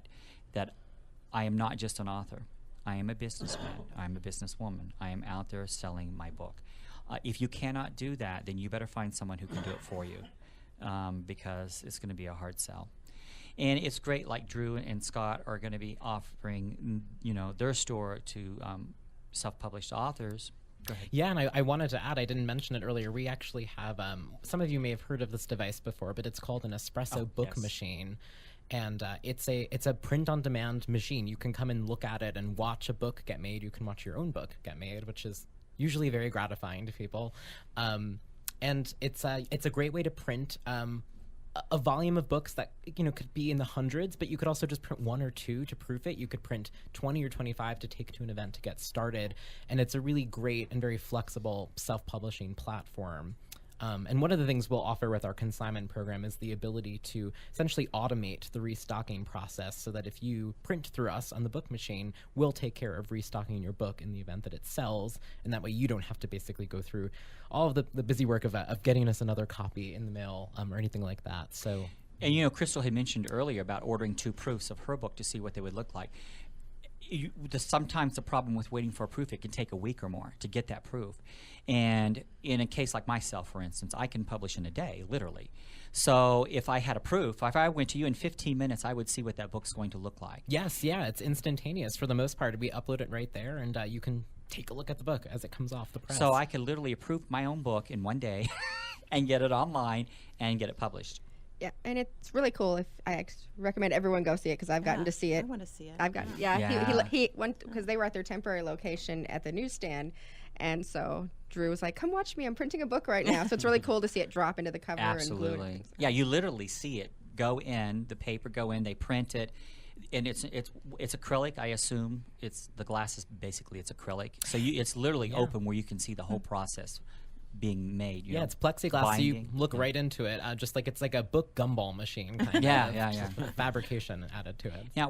that I am not just an author. I am a businessman. I'm a businesswoman. I am out there selling my book. If you cannot do that, then you better find someone who can do it for you, because it's going to be a hard sell. And it's great, like Drew and Scott are going to be offering, their store to self-published authors. Go ahead. Yeah, and I wanted to add, I didn't mention it earlier, we actually have, some of you may have heard of this device before, but it's called an espresso book machine. And it's a print-on-demand machine. You can come and look at it and watch a book get made. You can watch your own book get made, which is usually very gratifying to people. And it's a great way to print a volume of books that could be in the hundreds, but you could also just print 1 or 2 to proof it. You could print 20 or 25 to take to an event to get started, and it's a really great and very flexible self-publishing platform. And one of the things we'll offer with our consignment program is the ability to essentially automate the restocking process, so that if you print through us on the book machine, we'll take care of restocking your book in the event that it sells, and that way you don't have to basically go through all of the busy work of getting us another copy in the mail or anything like that. So, and Crystal had mentioned earlier about ordering 2 proofs of her book to see what they would look like. Sometimes the problem with waiting for a proof, it can take a week or more to get that proof. And in a case like myself, for instance, I can publish in a day, literally. So if I had a proof, if I went to you in 15 minutes, I would see what that book's going to look like. Yes, yeah, it's instantaneous for the most part. We upload it right there, and you can take a look at the book as it comes off the press. So I could literally approve my own book in one day and get it online and get it published. Yeah, and it's really cool. If I recommend everyone go see it, because I've gotten to see it. I want to see it. I've gotten, he went, because they were at their temporary location at the newsstand, and so Drew was like, "Come watch me. I'm printing a book right now." So it's really cool to see it drop into the cover. Absolutely. And glue. Yeah, you literally see it go in, the paper go in, they print it, and it's acrylic. I assume the glass is basically it's acrylic, so it's literally open where you can see the whole process being made. It's plexiglass, so you look right into it, just like it's like a book gumball machine kind of. Yeah. Fabrication added to it. Now,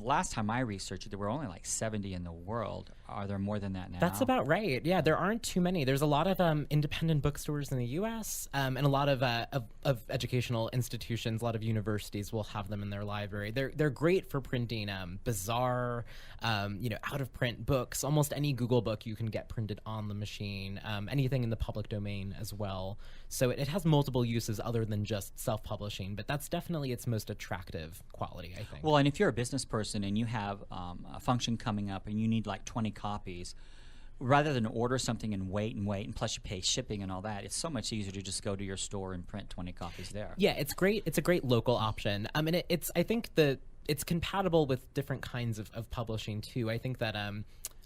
last time I researched it, there were only like 70 in the world. Are there more than that now? That's about right. Yeah, there aren't too many. There's a lot of independent bookstores in the U.S. And a lot of educational institutions. A lot of universities will have them in their library. They're great for printing bizarre, out of print books. Almost any Google book you can get printed on the machine. Anything in the public domain as well. So it has multiple uses other than just self-publishing, but that's definitely its most attractive quality, I think. Well, and if you're a business person and you have a function coming up and you need like 20 copies, rather than order something and wait, and plus you pay shipping and all that, it's so much easier to just go to your store and print 20 copies there. Yeah, it's great. It's a great local option. And I think it's compatible with different kinds of publishing too. I think that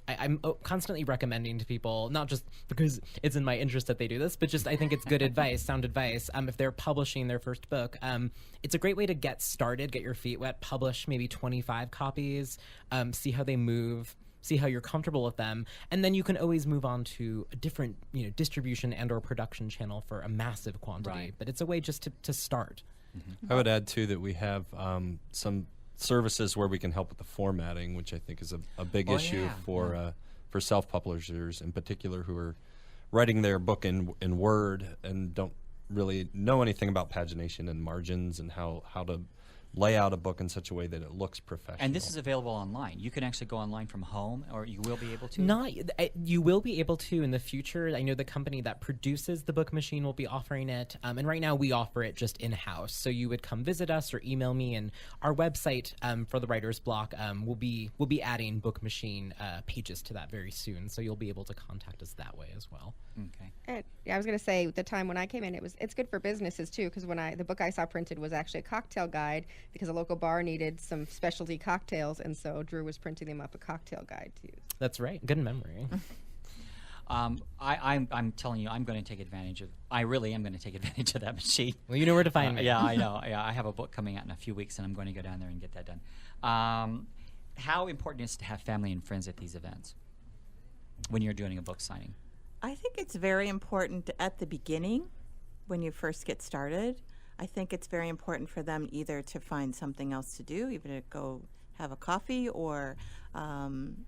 I'm constantly recommending to people, not just because it's in my interest that they do this, but just I think it's good advice, sound advice. If they're publishing their first book, it's a great way to get started, get your feet wet, publish maybe 25 copies, see how they move, see how you're comfortable with them, and then you can always move on to a different, distribution and or production channel for a massive quantity. Right. But it's a way just to start. I would add too that we have some services where we can help with the formatting, which I think is a big issue for self-publishers in particular who are writing their book in Word and don't really know anything about pagination and margins and how to lay out a book in such a way that it looks professional. And this is available online. You can actually go online from home, or you will be able to? You will be able to in the future. I know the company that produces the Book Machine will be offering it. And right now we offer it just in-house. So you would come visit us or email me, and our website for the writer's block will be adding Book Machine pages to that very soon. So you'll be able to contact us that way as well. Okay. And I was going to say, the time when I came in, it's good for businesses too, because the book I saw printed was actually a cocktail guide, because a local bar needed some specialty cocktails, and so Drew was printing them up a cocktail guide to use. That's right. Good memory. I'm telling you, I'm going to take advantage of. I really am going to take advantage of that machine. Well, you know where to find me. Yeah, I know. Yeah, I have a book coming out in a few weeks, and I'm going to go down there and get that done. How important is it to have family and friends at these events when you're doing a book signing? I think it's very important at the beginning when you first get started. I think it's very important for them either to find something else to do, even to go have a coffee, or hand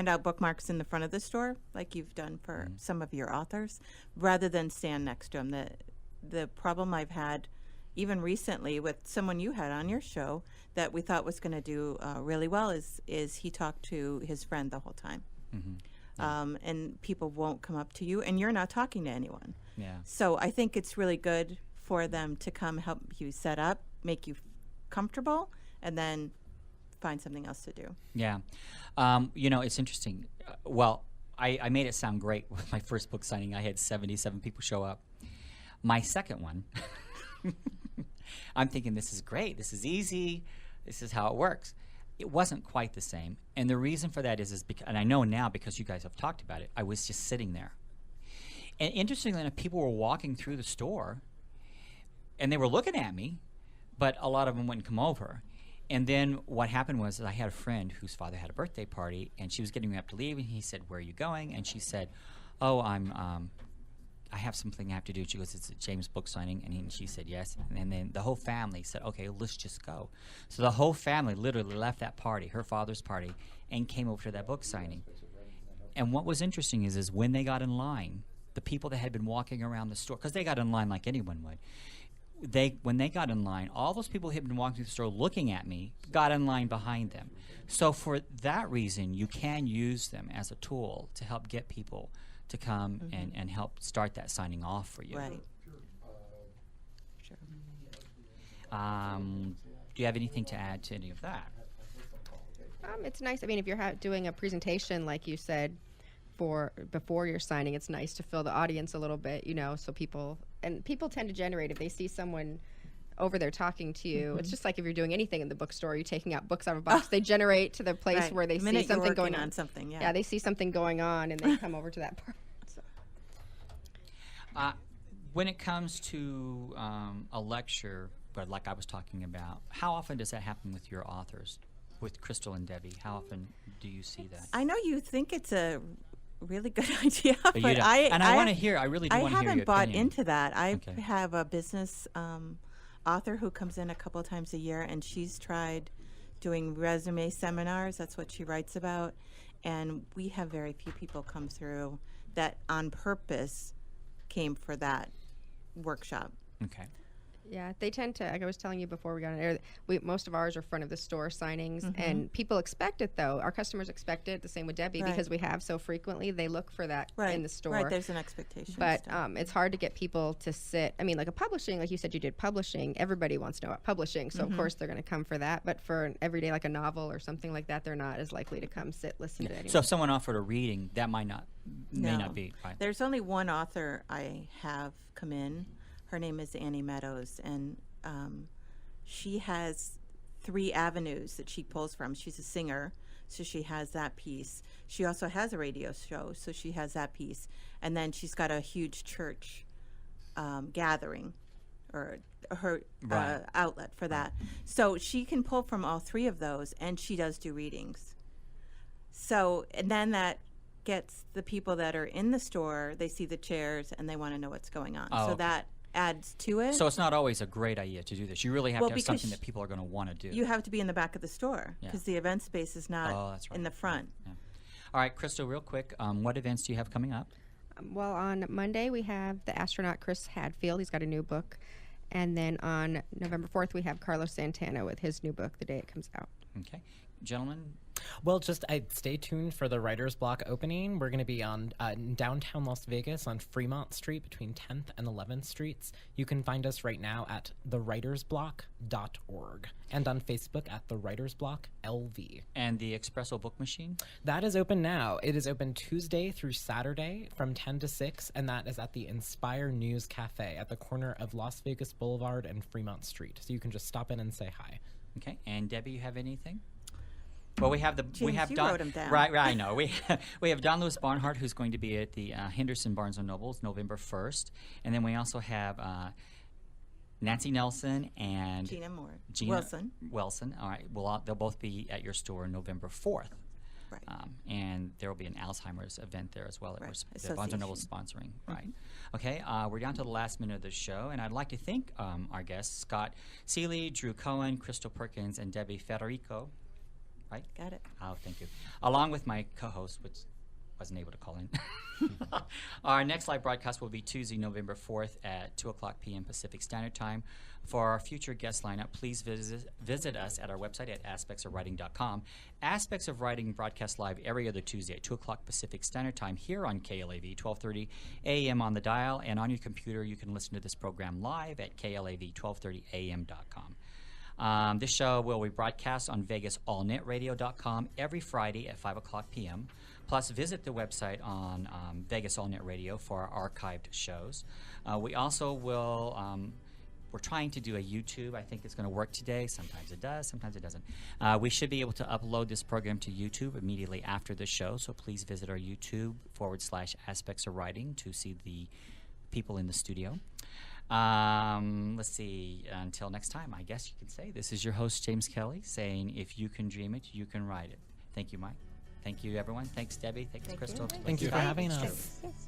out bookmarks in the front of the store like you've done for some of your authors, rather than stand next to them. The problem I've had even recently with someone you had on your show that we thought was going to do really well is he talked to his friend the whole time. And people won't come up to you, and you're not talking to anyone. Yeah. So I think it's really good for them to come help you set up, make you comfortable, and then find something else to do. Yeah. It's interesting. I made it sound great with my first book signing. I had 77 people show up. My second one, I'm thinking, this is great. This is easy. This is how it works. It wasn't quite the same. And the reason for that is because, and I know now because you guys have talked about it, I was just sitting there. And interestingly enough, people were walking through the store, and they were looking at me, but a lot of them wouldn't come over. And then what happened was I had a friend whose father had a birthday party, and she was getting ready to leave, and he said, "Where are you going?" And she said, "Oh, I have something I have to do." She goes, "It's a James book signing." And she said, "Yes." And then the whole family said, "Okay, let's just go." So the whole family literally left that party, her father's party, and came over to that book signing. And what was interesting is when they got in line, the people that had been walking around the store, because they got in line like anyone would, when they got in line, all those people who had been walking through the store looking at me got in line behind them. So for that reason, you can use them as a tool to help get people to come and help start that signing off for you. Right. Sure. Do you have anything to add to any of that? It's nice. I mean, if you're doing a presentation, like you said, before you're signing, it's nice to fill the audience a little bit, so people tend to generate if they see someone over there talking to you. It's just like if you're doing anything in the bookstore, you're taking out books out of a box, they generate to the place where they see something going on. Something, yeah, they see something going on, and they come over to that part. So. When it comes to a lecture, but like I was talking about, how often does that happen with your authors, with Crystal and Debbie? How often do you see that? I know you think it's a really good idea, but I want to hear. I really do want to hear your opinion. I haven't bought into that. I have a business author who comes in a couple of times a year, and she's tried doing resume seminars. That's what she writes about, and we have very few people come through that on purpose came for that workshop. Okay. Yeah, they tend to, like I was telling you before we got on air, most of ours are front of the store signings, and people expect it, though. Our customers expect it, the same with Debbie, because we have so frequently, they look for that in the store. Right, there's an expectation. But it's hard to get people to sit. I mean, like a publishing, like you said, you did publishing. Everybody wants to know about publishing, so of course they're going to come for that. But for an everyday, like a novel or something like that, they're not as likely to come sit, listen to anyone. So if someone offered a reading, that may not be. Right. There's only one author I have come in. Her name is Annie Meadows, and she has 3 avenues that she pulls from. She's a singer, So she has that piece. She also has a radio show, so she has that piece. And then she's got a huge church gathering, or her Right. outlet for that. So she can pull from all three of those, and she does do readings. So, and then that gets the people that are in the store, they see the chairs, and they want to know what's going on. Oh, So okay. that adds to it. So it's not always a great idea to do this. You really have Well, to have because something that people are going to want to do. you have to be in the back of the store Yeah. because the event space is not Oh, that's right. in the front. Yeah. All right, Crystal, real quick, what events do you have coming up? Well, on Monday, we have the astronaut Chris Hadfield. He's got a new book. And then on November 4th, we have Carlos Santana with his new book, the day it comes out. Okay. Gentlemen, Well, just stay tuned for the Writer's Block opening. We're going to be on in downtown Las Vegas on Fremont Street between 10th and 11th Streets. You can find us right now at thewritersblock.org and on Facebook at The Writer's Block LV. and the Espresso Book Machine? That is open now. It is open Tuesday through Saturday from 10 to 6, and that is at the Inspire News Cafe at the corner of Las Vegas Boulevard and Fremont Street. So you can just stop in and say hi. Okay. And Debbie, you have anything? Well, we have James, you Don, wrote 'em down. Right, I know. We have Don Lewis Barnhart, who's going to be at the Henderson Barnes and Nobles November 1st, and then we also have Nancy Nelson and Gina Moore. Gina Wilson. All right. Well, they'll both be at your store November 4th. Right. And there will be an Alzheimer's event there as well that Right. the Barnes & Noble is sponsoring. Right. Okay, we're down to the last minute of the show, and I'd like to thank our guests, Scott Seeley, Drew Cohen, Crystal Perkins, and Debbie Federico. Right? Got it. Oh, thank you. Along with my co-host, which wasn't able to call in. Our next live broadcast will be Tuesday, November 4th at 2 o'clock p.m. Pacific Standard Time. For our future guest lineup, please visit us at our website at aspectsofwriting.com. Aspects of Writing broadcasts live every other Tuesday at 2 o'clock Pacific Standard Time here on KLAV, 1230 a.m. on the dial, and on your computer you can listen to this program live at KLAV1230am.com. This show will be broadcast on VegasAllNetRadio.com every Friday at 5 o'clock p.m. Plus, visit the website on Vegas Allnet Radio for our archived shows. We also will, we're trying to do a YouTube. I think it's going to work today. Sometimes it does, sometimes it doesn't. We should be able to upload this program to YouTube immediately after the show, so please visit our YouTube /Aspects of Writing to see the people in the studio. Let's see. Until next time, I guess you can say this is your host, James Kelly, saying if you can dream it, you can write it. Thank you, Mike. Thank you, everyone. Thanks, Debbie. Thanks, Thank you. Crystal. Thank you for Scott. having Thanks, us. James. Yes.